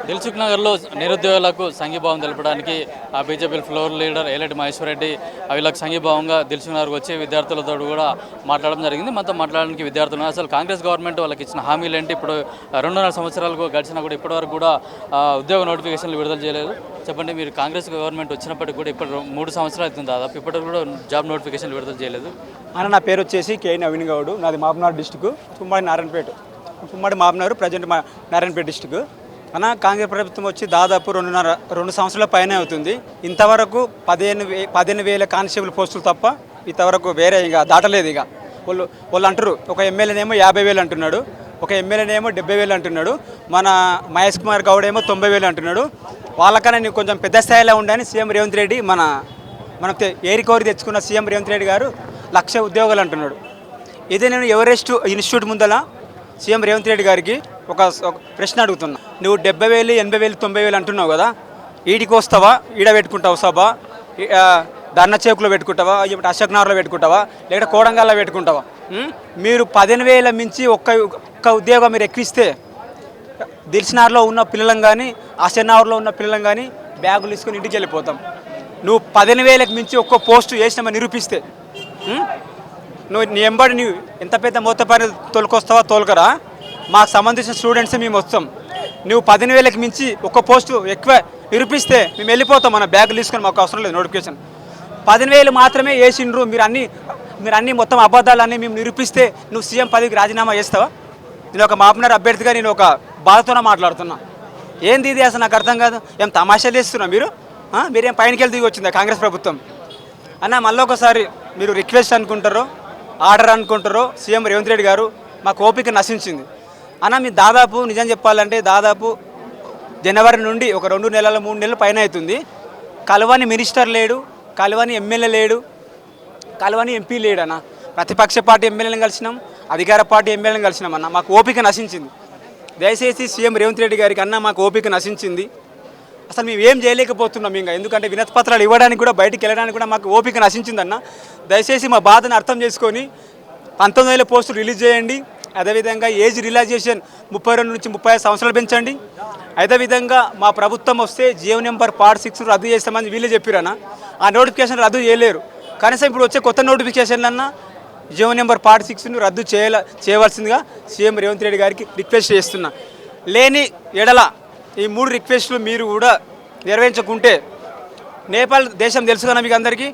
దిల్సుఖ్ నగర్లో నిరుద్యోగులకు సంఘీభావం తెలపడానికి BJP floor leader Aleti Maheshwar Reddy వీళ్ళకి సంఘీభావంగా దిల్సుఖ్ నగర్కి వచ్చి విద్యార్థులతో కూడా మాట్లాడడం జరిగింది. మనతో మాట్లాడడానికి విద్యార్థులు అసలు కాంగ్రెస్ గవర్నమెంట్ వాళ్ళకి ఇచ్చిన హామీలు ఏంటి, ఇప్పుడు 2.5 సంవత్సరాలకు గడిచినా కూడా ఇప్పటివరకు కూడా ఉద్యోగ నోటిఫికేషన్లు విడుదల చేయలేదు. చెప్పండి, మీరు కాంగ్రెస్ గవర్నమెంట్ వచ్చినప్పటికి కూడా ఇప్పుడు 3 సంవత్సరాలు అవుతుంది దాదాపు, ఇప్పటికి కూడా జాబ్ నోటిఫికేషన్లు విడుదల చేయలేదు. నా పేరు వచ్చేసి కే నవీన్ గౌడ్, నాది Mamanadu district, Tummadi Narayanpet, Tummadi Mamanadu present Narayanpet district. Congress ప్రభుత్వం వచ్చి దాదాపు 2 సంవత్సరాల పైన అవుతుంది. ఇంతవరకు 15,000 కానిస్టేబుల్ పోస్టులు తప్ప ఇంతవరకు వేరే ఇక దాటలేదు. ఇక వాళ్ళు అంటారు, ఒక ఎమ్మెల్యేనేమో 50,000 అంటున్నాడు, ఒక ఎమ్మెల్యేనేమో 70,000 అంటున్నాడు, మన మహేష్ కుమార్ గౌడ్ ఏమో 90,000 అంటున్నాడు. వాళ్ళకన్నా నీకు కొంచెం పెద్ద స్థాయిలో ఉండని సీఎం రేవంత్ రెడ్డి మనం ఏరికోరి తెచ్చుకున్న సీఎం రేవంత్ రెడ్డి గారు 1,00,000 ఉద్యోగాలు అంటున్నాడు. ఇదే నేను ఎవరెస్ట్ ఇన్స్టిట్యూట్ ముందల సీఎం రేవంత్ రెడ్డి గారికి ఒక ప్రశ్న అడుగుతున్నా. నువ్వు 70,000, 80,000, 90,000 అంటున్నావు కదా, ఈడికి వస్తావా, ఈడ పెట్టుకుంటావు సభా, ధర్నా చేకులో పెట్టుకుంటావా, అశోక్ నగర్లో పెట్టుకుంటావా, లేకపోతే కోడంగల్లో పెట్టుకుంటావా? మీరు 15,000 మించి ఒక్క ఉద్యోగం మీరు ఎక్కిస్తే దిల్సుఖ్నగర్లో ఉన్న పిల్లలం కానీ అశోక్ నగర్లో ఉన్న పిల్లలం కానీ బ్యాగులు తీసుకొని ఇంటికి వెళ్ళిపోతాం. నువ్వు 15,000కి మించి ఒక్క పోస్టు వేసినామని నిరూపిస్తే నువ్వు నీ ఎంబడి నువ్వు ఎంత పెద్ద మొత్త పని తోలుకొస్తావా తోలుకరా, మాకు సంబంధించిన స్టూడెంట్స్ మేము వస్తాం. నువ్వు 15,000కి మించి ఒక్క పోస్టు ఎక్కువ నిరూపిస్తే మేము వెళ్ళిపోతాం, మన బ్యాగులు తీసుకొని మాకు అవసరం లేదు నోటిఫికేషన్. 15,000 మాత్రమే వేసిండ్రు, మీరు అన్నీ మొత్తం అబద్ధాలన్నీ మేము నిరూపిస్తే నువ్వు సీఎం పదవికి రాజీనామా చేస్తావా? నేను ఒక మాపనర్ అభ్యర్థిగా నేను ఒక బాధతోనే మాట్లాడుతున్నా. ఏంది ఇది అసలు నాకు అర్థం కాదు. ఏం తమాషాలు చేస్తున్నా మీరేం పైనకెళ్ళి దిగి వచ్చిందా కాంగ్రెస్ ప్రభుత్వం? మళ్ళీ ఒకసారి మీరు రిక్వెస్ట్ అనుకుంటారో ఆర్డర్ అనుకుంటారో, సీఎం రేవంత్ రెడ్డి గారు మాకు ఓపిక నశించింది. మీ దాదాపు నిజం చెప్పాలంటే దాదాపు జనవరి నుండి ఒక 2 నెలలు 3 నెలలు పైన అవుతుంది. కలవని మినిస్టర్ లేడు, కలవని ఎమ్మెల్యే లేడు, కలవని ఎంపీ లేడు. ప్రతిపక్ష పార్టీ ఎమ్మెల్యేలను కలిసినాం, అధికార పార్టీ ఎమ్మెల్యేలను కలిసినాం. మాకు ఓపిక నశించింది. దయచేసి సీఎం రేవంత్ రెడ్డి గారికి మాకు ఓపిక నశించింది. అసలు మేము ఏం చేయలేకపోతున్నాం ఇంకా, ఎందుకంటే వినతి పత్రాలు ఇవ్వడానికి కూడా బయటికి వెళ్ళడానికి కూడా మాకు ఓపిక నశించిందన్న. దయచేసి మా బాధను అర్థం చేసుకొని 19,000 పోస్టులు రిలీజ్ చేయండి. అదేవిధంగా ఏజ్ రిలాక్సేషన్ 32 నుంచి 35 సంవత్సరాలు పెంచండి. అదేవిధంగా మా ప్రభుత్వం వస్తే జియో నెంబర్ పార్ట్ 6 రద్దు చేస్తామని వీళ్ళే చెప్పారన్న. ఆ నోటిఫికేషన్ రద్దు చేయలేరు. కనీసం ఇప్పుడు వచ్చే కొత్త నోటిఫికేషన్లన్నా జియో నెంబర్ పార్ట్ 6ను రద్దు చేయవలసిందిగా సీఎం రేవంత్ రెడ్డి గారికి రిక్వెస్ట్ చేస్తున్నా. లేని ఎడల ఈ 3 రిక్వెస్టులు మీరు కూడా నెరవేర్చకుంటే నేపాల్ దేశం తెలుసు కదా మీకు అందరికీ,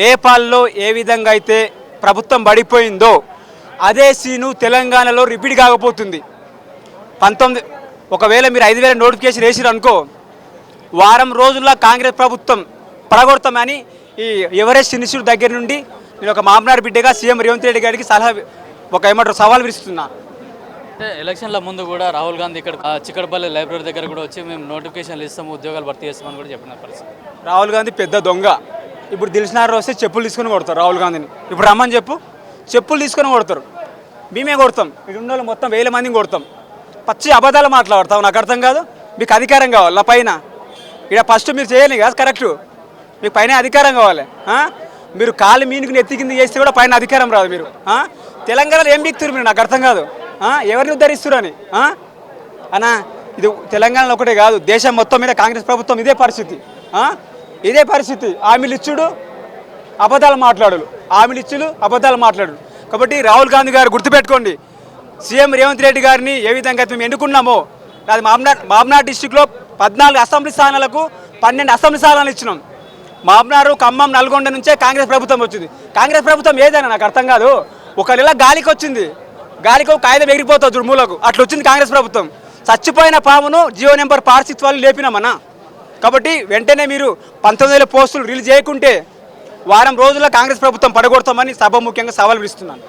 నేపాల్లో ఏ విధంగా అయితే ప్రభుత్వం పడిపోయిందో అదే సీను తెలంగాణలో రిపీట్ కాకపోతుంది. ఒకవేళ మీరు 5,000 నోటిఫికేషన్ వేసిరు అనుకో, వారం రోజుల్లో కాంగ్రెస్ ప్రభుత్వం పడగొడతామని ఈ ఎవరెస్ట్ ఇన్స్టిట్యూట్ దగ్గర నుండి నేను ఒక మామనాడు బిడ్డగా సీఎం రేవంత్ రెడ్డి గారికి సవాల్ విరుస్తున్నా. ఎలక్షన్ల ముందు కూడా రాహుల్ గాంధీ ఇక్కడ చిక్కడపల్లి లైబ్రరీ దగ్గర కూడా వచ్చి మేము నోటిఫికేషన్లు ఇస్తాము, ఉద్యోగాలు భర్తీ చేస్తామని కూడా చెప్పిన పరిస్థితి. రాహుల్ గాంధీ పెద్ద దొంగ. ఇప్పుడు దిల్సుఖ్నగర్ వస్తే చెప్పులు తీసుకొని కొడతారు రాహుల్ గాంధీని. ఇప్పుడు రమ్మని చెప్పులు తీసుకొని కొడతారు, మేమే కొడతాం. ఇక్కడ ఉన్న వాళ్ళు మొత్తం 1,000 మందిని కొడతాం. పచ్చి అబద్ధాలు మాట్లాడతాం. నాకు అర్థం కాదు. మీకు అధికారం కావాలి పైన. ఇక్కడ ఫస్ట్ మీరు చేయాలి కదా కరెక్టు, మీకు పైన అధికారం కావాలి. మీరు కాలు మీనుకుని ఎత్తి కింద చేస్తే కూడా పైన అధికారం రాదు. మీరు తెలంగాణలో ఏం బిక్తురు మీరు? నాకు అర్థం కాదు. ఎవరిని ఉద్ధరిస్తురని ఇది తెలంగాణలో ఒకటే కాదు, దేశం మొత్తం మీద కాంగ్రెస్ ప్రభుత్వం ఇదే పరిస్థితి. హామీలు ఇచ్చుడు, అబద్ధాలు మాట్లాడు. కాబట్టి రాహుల్ గాంధీ గారు గుర్తుపెట్టుకోండి, సీఎం రేవంత్ రెడ్డి గారిని ఏ విధంగా మేము ఎన్నుకున్నామో, అది మామనాడు డిస్టిక్లో 14 అసెంబ్లీ స్థానాలకు 12 అసెంబ్లీ స్థానాలు ఇచ్చినాం. మామనాడు, ఖమ్మం, నల్గొండ నుంచే కాంగ్రెస్ ప్రభుత్వం వచ్చింది. కాంగ్రెస్ ప్రభుత్వం ఏదైనా నాకు అర్థం కాదు. ఒక నెల గాలికి వచ్చింది, గాలికి ఒక కాగితం ఎగిరిపోతుంది చూడు మూలకు, అట్లా వచ్చింది కాంగ్రెస్ ప్రభుత్వం. చచ్చిపోయిన పామును జియో నెంబర్ పార్ట్ 6 వాళ్ళు లేపినామన్నా. కాబట్టి వెంటనే మీరు 19,000 పోస్టులు రిలీజ్ చేయకుంటే వారం రోజుల్లో కాంగ్రెస్ ప్రభుత్వం పడగొడతామని సభ ముఖ్యంగా సవాల్ విస్తున్నాను.